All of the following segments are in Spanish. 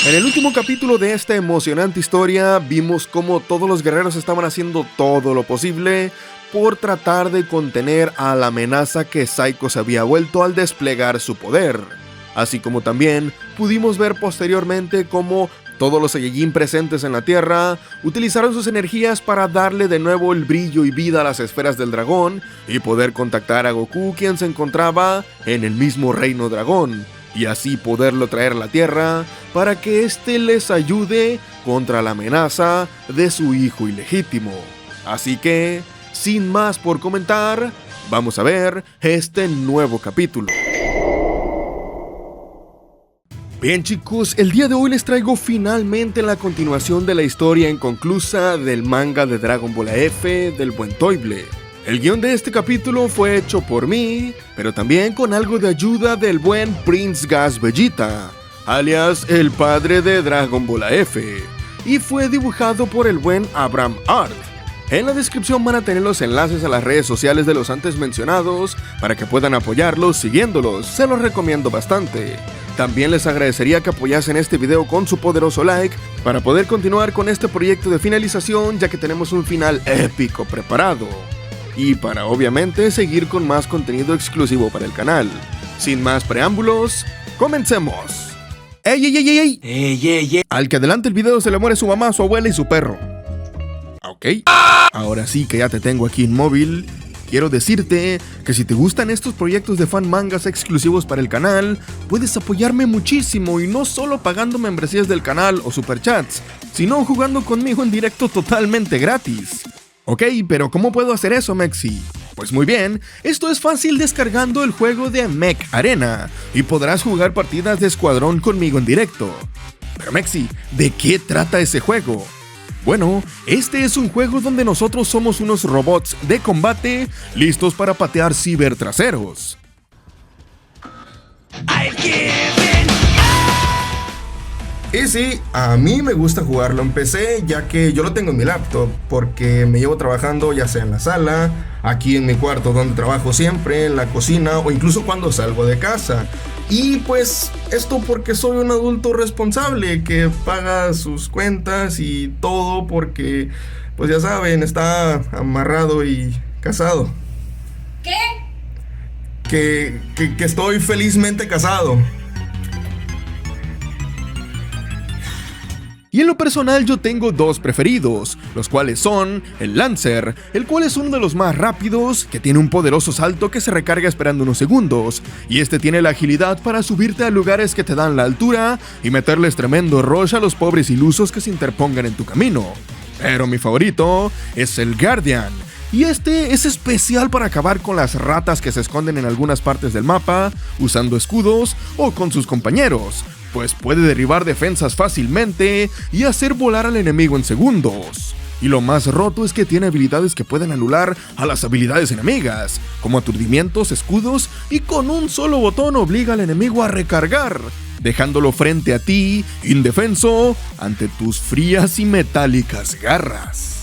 En el último capítulo de esta emocionante historia vimos cómo todos los guerreros estaban haciendo todo lo posible por tratar de contener a la amenaza que Saiko se había vuelto al desplegar su poder. Así como también pudimos ver posteriormente cómo todos los Saiyajin presentes en la Tierra utilizaron sus energías para darle de nuevo el brillo y vida a las esferas del dragón y poder contactar a Goku, quien se encontraba en el mismo reino dragón, y así poderlo traer a la Tierra para que éste les ayude contra la amenaza de su hijo ilegítimo. Así que, sin más por comentar, vamos a ver este nuevo capítulo. Bien chicos, el día de hoy les traigo finalmente la continuación de la historia inconclusa del manga de Dragon Ball AF del buen Toible. El guión de este capítulo fue hecho por mí, pero también con algo de ayuda del buen Prince Gas Vegeta, alias el padre de Dragon Ball AF, y fue dibujado por el buen Abraham Art. En la descripción van a tener los enlaces a las redes sociales de los antes mencionados para que puedan apoyarlos siguiéndolos, se los recomiendo bastante. También les agradecería que apoyasen este video con su poderoso like para poder continuar con este proyecto de finalización, ya que tenemos un final épico preparado. Y para obviamente seguir con más contenido exclusivo para el canal. Sin más preámbulos, comencemos. ¡Ey, ey, ey, ey! ¡Ey, ey, ey! Al que adelante el video se le muere su mamá, su abuela y su perro. Ok. Ahora sí que ya te tengo aquí en móvil. Quiero decirte que si te gustan estos proyectos de fan mangas exclusivos para el canal, puedes apoyarme muchísimo y no solo pagando membresías del canal o superchats, sino jugando conmigo en directo totalmente gratis. Ok, pero ¿cómo puedo hacer eso, Mexi? Pues muy bien, esto es fácil descargando el juego de Mech Arena y podrás jugar partidas de escuadrón conmigo en directo. Pero Mexi, ¿de qué trata ese juego? Bueno, este es un juego donde nosotros somos unos robots de combate listos para patear cibertraseros. Y sí, a mí me gusta jugarlo en PC, ya que yo lo tengo en mi laptop, porque me llevo trabajando ya sea en la sala, aquí en mi cuarto donde trabajo siempre, en la cocina o incluso cuando salgo de casa. Y pues esto porque soy un adulto responsable que paga sus cuentas y todo porque, pues ya saben, está amarrado y casado. ¿Qué? Que estoy felizmente casado. Y en lo personal yo tengo dos preferidos, los cuales son el Lancer, el cual es uno de los más rápidos, que tiene un poderoso salto que se recarga esperando unos segundos, y este tiene la agilidad para subirte a lugares que te dan la altura y meterles tremendo rush a los pobres ilusos que se interpongan en tu camino. Pero mi favorito es el Guardian, y este es especial para acabar con las ratas que se esconden en algunas partes del mapa, usando escudos o con sus compañeros, pues puede derribar defensas fácilmente y hacer volar al enemigo en segundos. Y lo más roto es que tiene habilidades que pueden anular a las habilidades enemigas, como aturdimientos, escudos, y con un solo botón obliga al enemigo a recargar, dejándolo frente a ti, indefenso, ante tus frías y metálicas garras.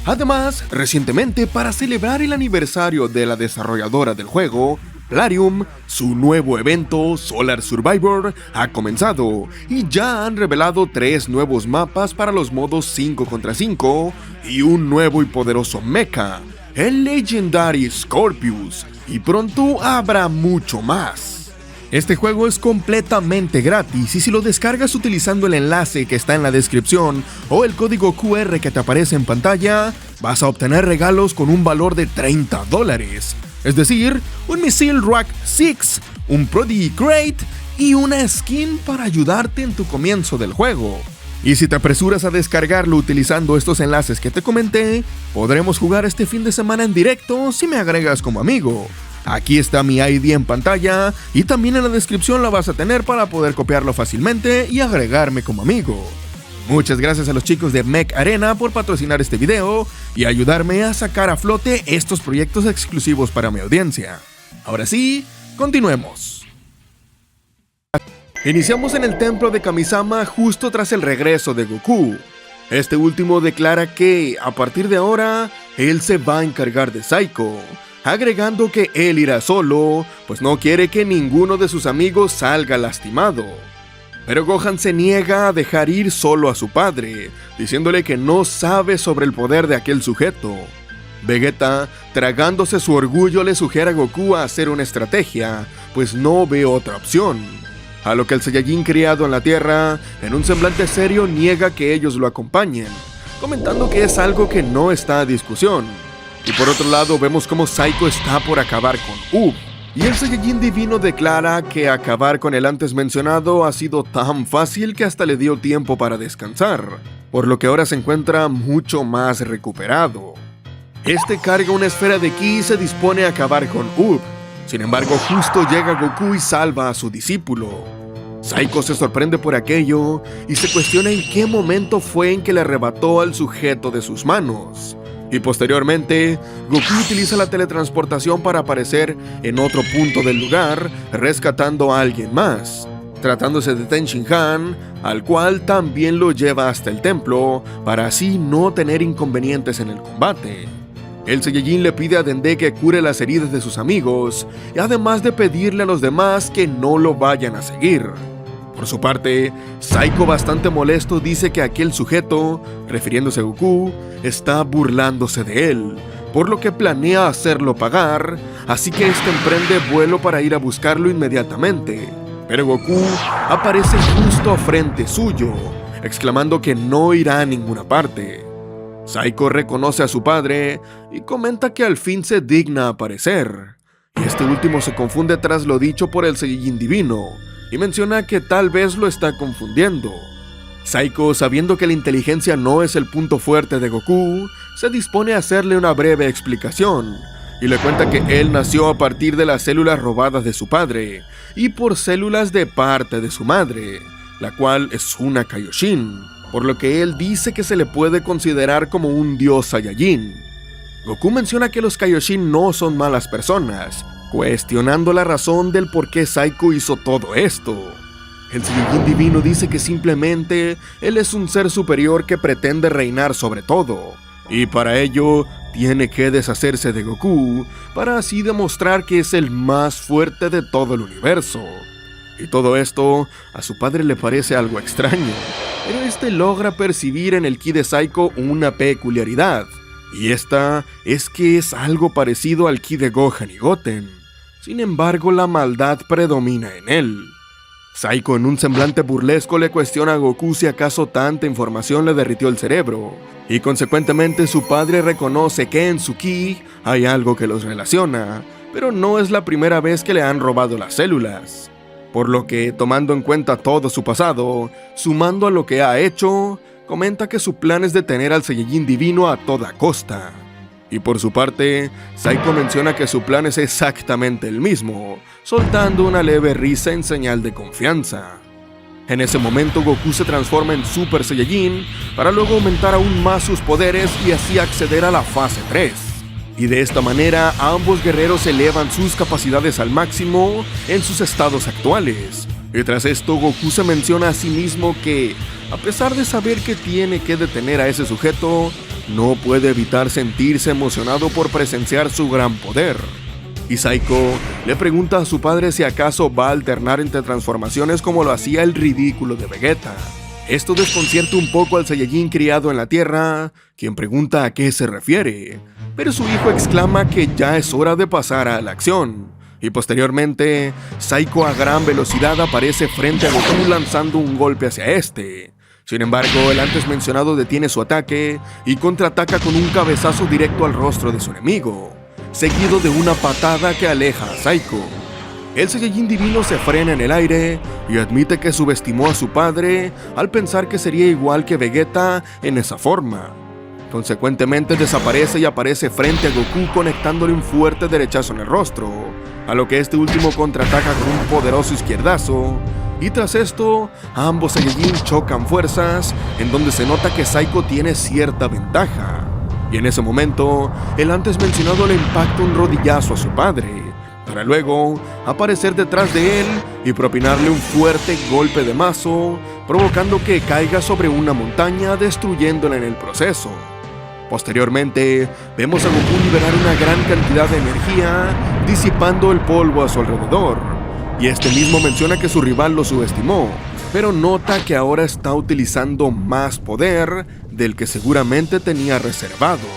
Además, recientemente, para celebrar el aniversario de la desarrolladora del juego, Plarium, su nuevo evento Solar Survivor ha comenzado y ya han revelado 3 nuevos mapas para los modos 5 contra 5 y un nuevo y poderoso mecha, el Legendary Scorpius, y pronto habrá mucho más. Este juego es completamente gratis y si lo descargas utilizando el enlace que está en la descripción o el código QR que te aparece en pantalla, vas a obtener regalos con un valor de $30. Es decir, un Missile Rack 6, un Prodigy Crate y una skin para ayudarte en tu comienzo del juego. Y si te apresuras a descargarlo utilizando estos enlaces que te comenté, podremos jugar este fin de semana en directo si me agregas como amigo. Aquí está mi ID en pantalla y también en la descripción la vas a tener para poder copiarlo fácilmente y agregarme como amigo. Muchas gracias a los chicos de Mech Arena por patrocinar este video y ayudarme a sacar a flote estos proyectos exclusivos para mi audiencia. Ahora sí, continuemos. Iniciamos en el templo de Kamisama justo tras el regreso de Goku. Este último declara que, a partir de ahora, él se va a encargar de Saiko, agregando que él irá solo, pues no quiere que ninguno de sus amigos salga lastimado. Pero Gohan se niega a dejar ir solo a su padre, diciéndole que no sabe sobre el poder de aquel sujeto. Vegeta, tragándose su orgullo, le sugiere a Goku a hacer una estrategia, pues no ve otra opción. A lo que el Saiyajin criado en la Tierra, en un semblante serio, niega que ellos lo acompañen, comentando que es algo que no está a discusión. Y por otro lado vemos cómo Saiko está por acabar con Up, y el Saiyajin divino declara que acabar con el antes mencionado ha sido tan fácil que hasta le dio tiempo para descansar, por lo que ahora se encuentra mucho más recuperado. Este carga una esfera de ki y se dispone a acabar con Up. Sin embargo, justo llega Goku y salva a su discípulo. Saiko se sorprende por aquello y se cuestiona en qué momento fue en que le arrebató al sujeto de sus manos. Y posteriormente, Goku utiliza la teletransportación para aparecer en otro punto del lugar, rescatando a alguien más, tratándose de Ten Shin Han, al cual también lo lleva hasta el templo, para así no tener inconvenientes en el combate. El Saiyajin le pide a Dende que cure las heridas de sus amigos, y además de pedirle a los demás que no lo vayan a seguir. Por su parte, Saiko, bastante molesto, dice que aquel sujeto, refiriéndose a Goku, está burlándose de él, por lo que planea hacerlo pagar, así que este emprende vuelo para ir a buscarlo inmediatamente. Pero Goku aparece justo frente suyo, exclamando que no irá a ninguna parte. Saiko reconoce a su padre y comenta que al fin se digna aparecer, y este último se confunde tras lo dicho por el Saiyajin divino, y menciona que tal vez lo está confundiendo. Saiko, sabiendo que la inteligencia no es el punto fuerte de Goku, se dispone a hacerle una breve explicación, y le cuenta que él nació a partir de las células robadas de su padre, y por células de parte de su madre, la cual es una Kaioshin, por lo que él dice que se le puede considerar como un dios Saiyajin. Goku menciona que los Kaioshin no son malas personas, cuestionando la razón del por qué Saiko hizo todo esto. El Saiyajin divino dice que simplemente él es un ser superior que pretende reinar sobre todo, y para ello tiene que deshacerse de Goku, para así demostrar que es el más fuerte de todo el universo. Y todo esto a su padre le parece algo extraño, pero este logra percibir en el ki de Saiko una peculiaridad, y esta es que es algo parecido al ki de Gohan y Goten. Sin embargo, la maldad predomina en él. Saiko, en un semblante burlesco, le cuestiona a Goku si acaso tanta información le derritió el cerebro, y consecuentemente su padre reconoce que en su ki hay algo que los relaciona, pero no es la primera vez que le han robado las células. Por lo que, tomando en cuenta todo su pasado, sumando a lo que ha hecho, comenta que su plan es detener al Saiyajin divino a toda costa. Y por su parte, Saiko menciona que su plan es exactamente el mismo, soltando una leve risa en señal de confianza. En ese momento, Goku se transforma en Super Saiyajin para luego aumentar aún más sus poderes y así acceder a la fase 3. Y de esta manera, ambos guerreros elevan sus capacidades al máximo en sus estados actuales. Y tras esto, Goku se menciona a sí mismo que, a pesar de saber que tiene que detener a ese sujeto, no puede evitar sentirse emocionado por presenciar su gran poder. Y Saiko le pregunta a su padre si acaso va a alternar entre transformaciones como lo hacía el ridículo de Vegeta. Esto desconcierta un poco al Saiyajin criado en la Tierra, quien pregunta a qué se refiere, pero su hijo exclama que ya es hora de pasar a la acción. Y posteriormente, Saiko a gran velocidad aparece frente a Goku lanzando un golpe hacia este. Sin embargo, el antes mencionado detiene su ataque y contraataca con un cabezazo directo al rostro de su enemigo, seguido de una patada que aleja a Saiko. El Saiyajin divino se frena en el aire y admite que subestimó a su padre al pensar que sería igual que Vegeta en esa forma. Consecuentemente desaparece y aparece frente a Goku conectándole un fuerte derechazo en el rostro, a lo que este último contraataca con un poderoso izquierdazo, y tras esto, ambos Saiyajin chocan fuerzas, en donde se nota que Saiko tiene cierta ventaja. Y en ese momento, el antes mencionado le impacta un rodillazo a su padre, para luego aparecer detrás de él y propinarle un fuerte golpe de mazo, provocando que caiga sobre una montaña, destruyéndola en el proceso. Posteriormente, vemos a Goku liberar una gran cantidad de energía, disipando el polvo a su alrededor, y este mismo menciona que su rival lo subestimó, pero nota que ahora está utilizando más poder del que seguramente tenía reservado.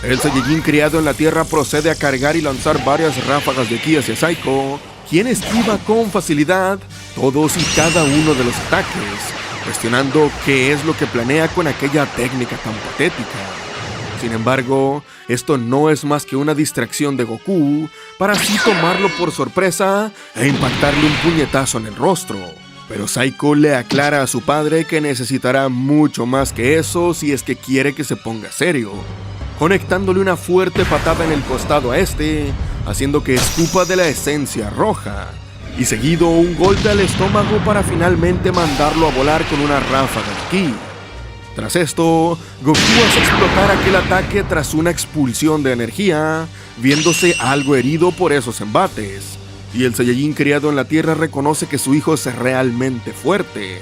El Saiyajin criado en la tierra procede a cargar y lanzar varias ráfagas de ki hacia Saiko, quien esquiva con facilidad todos y cada uno de los ataques, cuestionando qué es lo que planea con aquella técnica tan patética. Sin embargo, esto no es más que una distracción de Goku para así tomarlo por sorpresa e impactarle un puñetazo en el rostro. Pero Saiko le aclara a su padre que necesitará mucho más que eso si es que quiere que se ponga serio, conectándole una fuerte patada en el costado a este, haciendo que escupa de la esencia roja, y seguido un golpe al estómago para finalmente mandarlo a volar con una ráfaga de ki. Tras esto, Goku hace explotar aquel ataque tras una expulsión de energía, viéndose algo herido por esos embates, y el Saiyajin criado en la tierra reconoce que su hijo es realmente fuerte.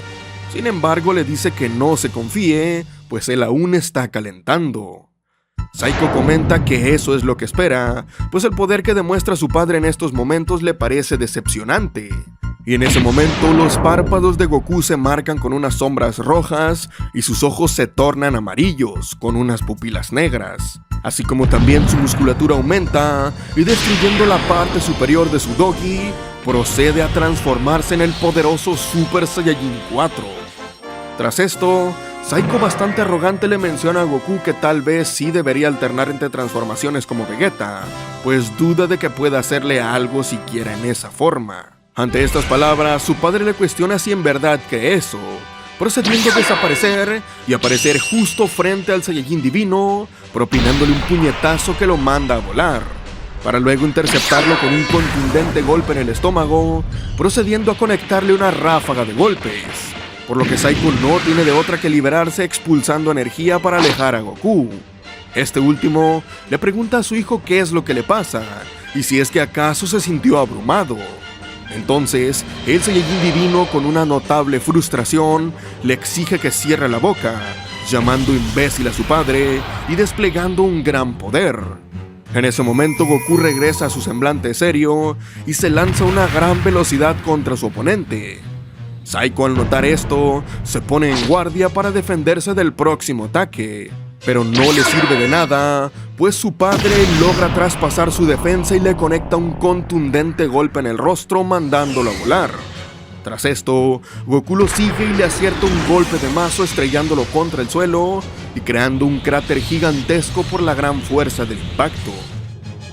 Sin embargo, le dice que no se confíe, pues él aún está calentando. Saiko comenta que eso es lo que espera, pues el poder que demuestra su padre en estos momentos le parece decepcionante. Y en ese momento los párpados de Goku se marcan con unas sombras rojas y sus ojos se tornan amarillos con unas pupilas negras, así como también su musculatura aumenta y destruyendo la parte superior de su doji, procede a transformarse en el poderoso Super Saiyajin 4. Tras esto, Saiko bastante arrogante le menciona a Goku que tal vez sí debería alternar entre transformaciones como Vegeta, pues duda de que pueda hacerle algo siquiera en esa forma. Ante estas palabras, su padre le cuestiona si en verdad cree eso, procediendo a desaparecer y aparecer justo frente al Saiyajin divino, propinándole un puñetazo que lo manda a volar, para luego interceptarlo con un contundente golpe en el estómago, procediendo a conectarle una ráfaga de golpes, por lo que Saiko no tiene de otra que liberarse expulsando energía para alejar a Goku. Este último le pregunta a su hijo qué es lo que le pasa, y si es que acaso se sintió abrumado. Entonces, el Saiyajin divino, con una notable frustración, le exige que cierre la boca, llamando imbécil a su padre y desplegando un gran poder. En ese momento, Goku regresa a su semblante serio y se lanza a una gran velocidad contra su oponente. Saiko, al notar esto, se pone en guardia para defenderse del próximo ataque, pero no le sirve de nada, pues su padre logra traspasar su defensa y le conecta un contundente golpe en el rostro, mandándolo a volar. Tras esto, Goku lo sigue y le acierta un golpe de mazo estrellándolo contra el suelo y creando un cráter gigantesco por la gran fuerza del impacto.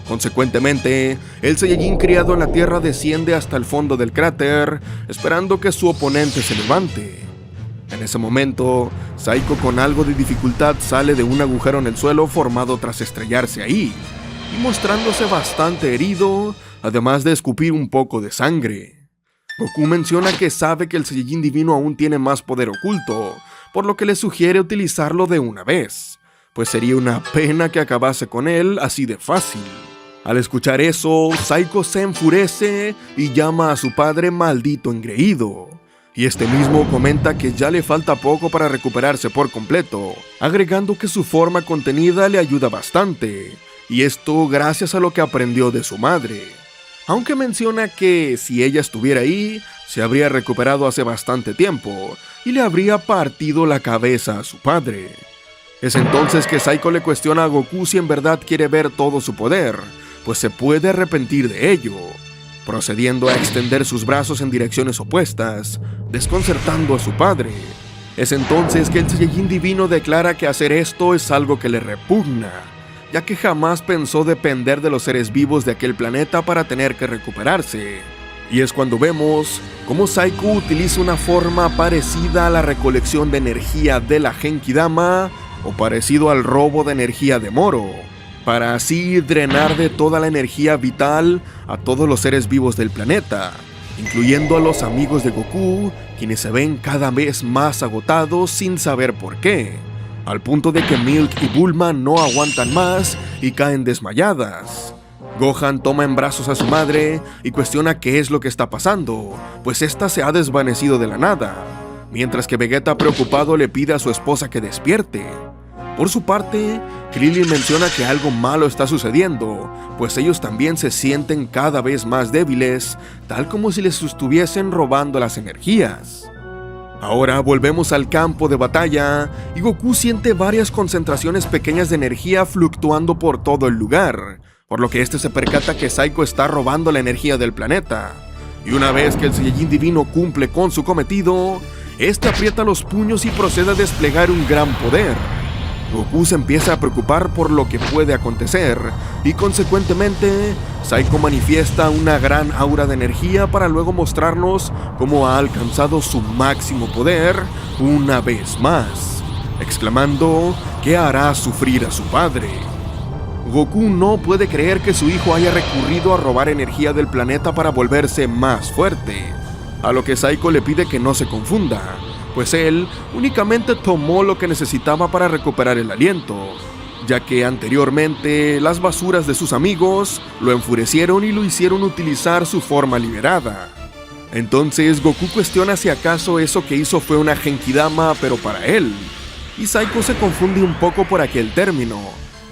Consecuentemente, el Saiyajin criado en la tierra desciende hasta el fondo del cráter, esperando que su oponente se levante. En ese momento, Saiko con algo de dificultad sale de un agujero en el suelo formado tras estrellarse ahí, y mostrándose bastante herido, además de escupir un poco de sangre. Goku menciona que sabe que el Saiyajin divino aún tiene más poder oculto, por lo que le sugiere utilizarlo de una vez, pues sería una pena que acabase con él así de fácil. Al escuchar eso, Saiko se enfurece y llama a su padre maldito engreído. Y este mismo comenta que ya le falta poco para recuperarse por completo, agregando que su forma contenida le ayuda bastante, y esto gracias a lo que aprendió de su madre. Aunque menciona que si ella estuviera ahí, se habría recuperado hace bastante tiempo, y le habría partido la cabeza a su padre. Es entonces que Saiko le cuestiona a Goku si en verdad quiere ver todo su poder, pues se puede arrepentir de ello, procediendo a extender sus brazos en direcciones opuestas, desconcertando a su padre. Es entonces que el Saiyajin divino declara que hacer esto es algo que le repugna, ya que jamás pensó depender de los seres vivos de aquel planeta para tener que recuperarse. Y es cuando vemos cómo Saiko utiliza una forma parecida a la recolección de energía de la Genkidama, o parecido al robo de energía de Moro, para así drenar de toda la energía vital a todos los seres vivos del planeta, incluyendo a los amigos de Goku, quienes se ven cada vez más agotados sin saber por qué, al punto de que Milk y Bulma no aguantan más y caen desmayadas. Gohan toma en brazos a su madre y cuestiona qué es lo que está pasando, pues esta se ha desvanecido de la nada, mientras que Vegeta, preocupado, le pide a su esposa que despierte. Por su parte, Krillin menciona que algo malo está sucediendo, pues ellos también se sienten cada vez más débiles, tal como si les estuviesen robando las energías. Ahora volvemos al campo de batalla y Goku siente varias concentraciones pequeñas de energía fluctuando por todo el lugar, por lo que este se percata que Saiko está robando la energía del planeta. Y una vez que el Saiyajin divino cumple con su cometido, este aprieta los puños y procede a desplegar un gran poder. Goku se empieza a preocupar por lo que puede acontecer y consecuentemente Saiko manifiesta una gran aura de energía para luego mostrarnos cómo ha alcanzado su máximo poder una vez más, exclamando que hará sufrir a su padre. Goku no puede creer que su hijo haya recurrido a robar energía del planeta para volverse más fuerte, a lo que Saiko le pide que no se confunda, pues él únicamente tomó lo que necesitaba para recuperar el aliento, ya que anteriormente las basuras de sus amigos lo enfurecieron y lo hicieron utilizar su forma liberada. Entonces Goku cuestiona si acaso eso que hizo fue una genkidama pero para él, y Saiko se confunde un poco por aquel término,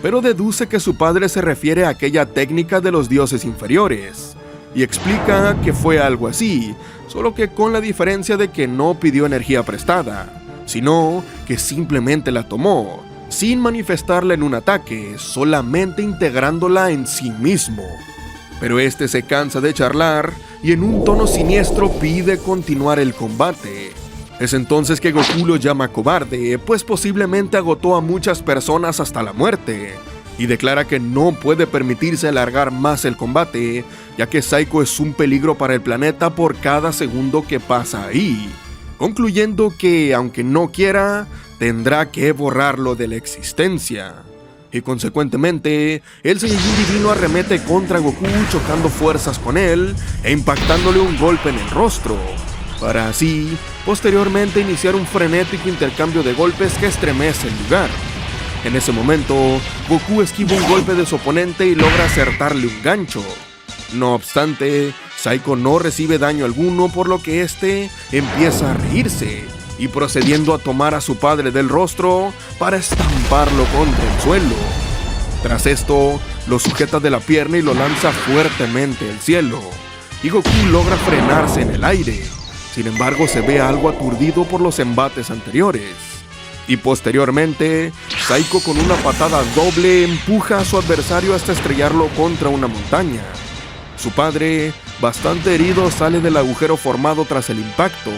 pero deduce que su padre se refiere a aquella técnica de los dioses inferiores, y explica que fue algo así, solo que con la diferencia de que no pidió energía prestada, sino que simplemente la tomó, sin manifestarla en un ataque, solamente integrándola en sí mismo. Pero este se cansa de charlar y en un tono siniestro pide continuar el combate. Es entonces que Goku lo llama cobarde, pues posiblemente agotó a muchas personas hasta la muerte, y declara que no puede permitirse alargar más el combate, ya que Saiko es un peligro para el planeta por cada segundo que pasa ahí, concluyendo que, aunque no quiera, tendrá que borrarlo de la existencia. Y consecuentemente, el Saiyajin divino arremete contra Goku, chocando fuerzas con él e impactándole un golpe en el rostro, para así, posteriormente iniciar un frenético intercambio de golpes que estremece el lugar. En ese momento, Goku esquiva un golpe de su oponente y logra acertarle un gancho. No obstante, Saiko no recibe daño alguno, por lo que este empieza a reírse y procediendo a tomar a su padre del rostro para estamparlo contra el suelo. Tras esto, lo sujeta de la pierna y lo lanza fuertemente al cielo, y Goku logra frenarse en el aire. Sin embargo, se ve algo aturdido por los embates anteriores. Y posteriormente, Saiko con una patada doble empuja a su adversario hasta estrellarlo contra una montaña. Su padre, bastante herido, sale del agujero formado tras el impacto,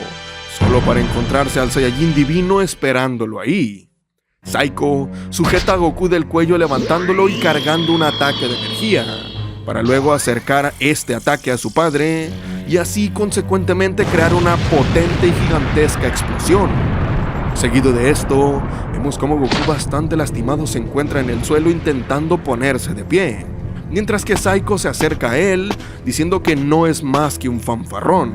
solo para encontrarse al Saiyajin divino esperándolo ahí. Saiko sujeta a Goku del cuello levantándolo y cargando un ataque de energía, para luego acercar este ataque a su padre y así consecuentemente crear una potente y gigantesca explosión. Seguido de esto, vemos cómo Goku bastante lastimado se encuentra en el suelo intentando ponerse de pie, mientras que Saiko se acerca a él diciendo que no es más que un fanfarrón,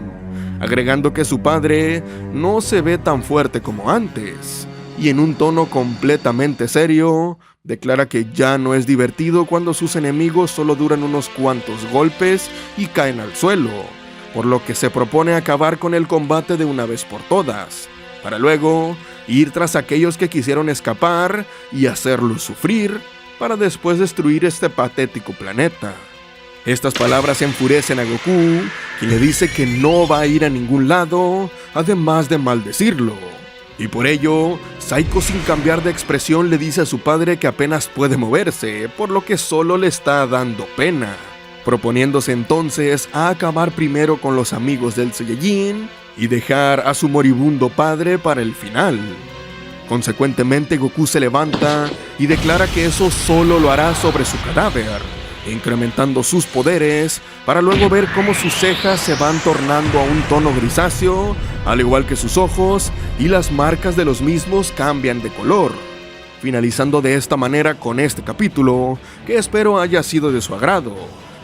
agregando que su padre no se ve tan fuerte como antes, y en un tono completamente serio, declara que ya no es divertido cuando sus enemigos solo duran unos cuantos golpes y caen al suelo, por lo que se propone acabar con el combate de una vez por todas, para luego ir tras aquellos que quisieron escapar y hacerlos sufrir, para después destruir este patético planeta. Estas palabras enfurecen a Goku, quien le dice que no va a ir a ningún lado, además de maldecirlo. Y por ello, Saiko, sin cambiar de expresión, le dice a su padre que apenas puede moverse, por lo que solo le está dando pena, proponiéndose entonces a acabar primero con los amigos del Saiyajin y dejar a su moribundo padre para el final. Consecuentemente, Goku se levanta y declara que eso solo lo hará sobre su cadáver, incrementando sus poderes para luego ver cómo sus cejas se van tornando a un tono grisáceo, al igual que sus ojos, y las marcas de los mismos cambian de color. Finalizando de esta manera con este capítulo, que espero haya sido de su agrado.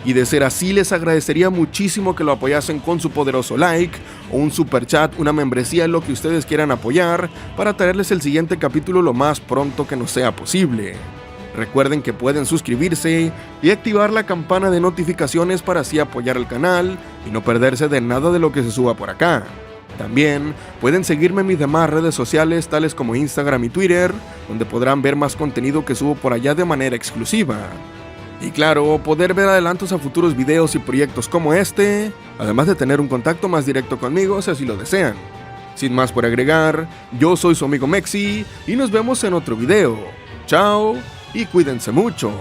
Y de ser así, les agradecería muchísimo que lo apoyasen con su poderoso like, o un super chat, una membresía, lo que ustedes quieran apoyar, para traerles el siguiente capítulo lo más pronto que nos sea posible. Recuerden que pueden suscribirse y activar la campana de notificaciones para así apoyar el canal y no perderse de nada de lo que se suba por acá. También pueden seguirme en mis demás redes sociales, tales como Instagram y Twitter, donde podrán ver más contenido que subo por allá de manera exclusiva. Y claro, poder ver adelantos a futuros videos y proyectos como este, además de tener un contacto más directo conmigo si así lo desean. Sin más por agregar, yo soy su amigo Mexi y nos vemos en otro video. Chao y cuídense mucho.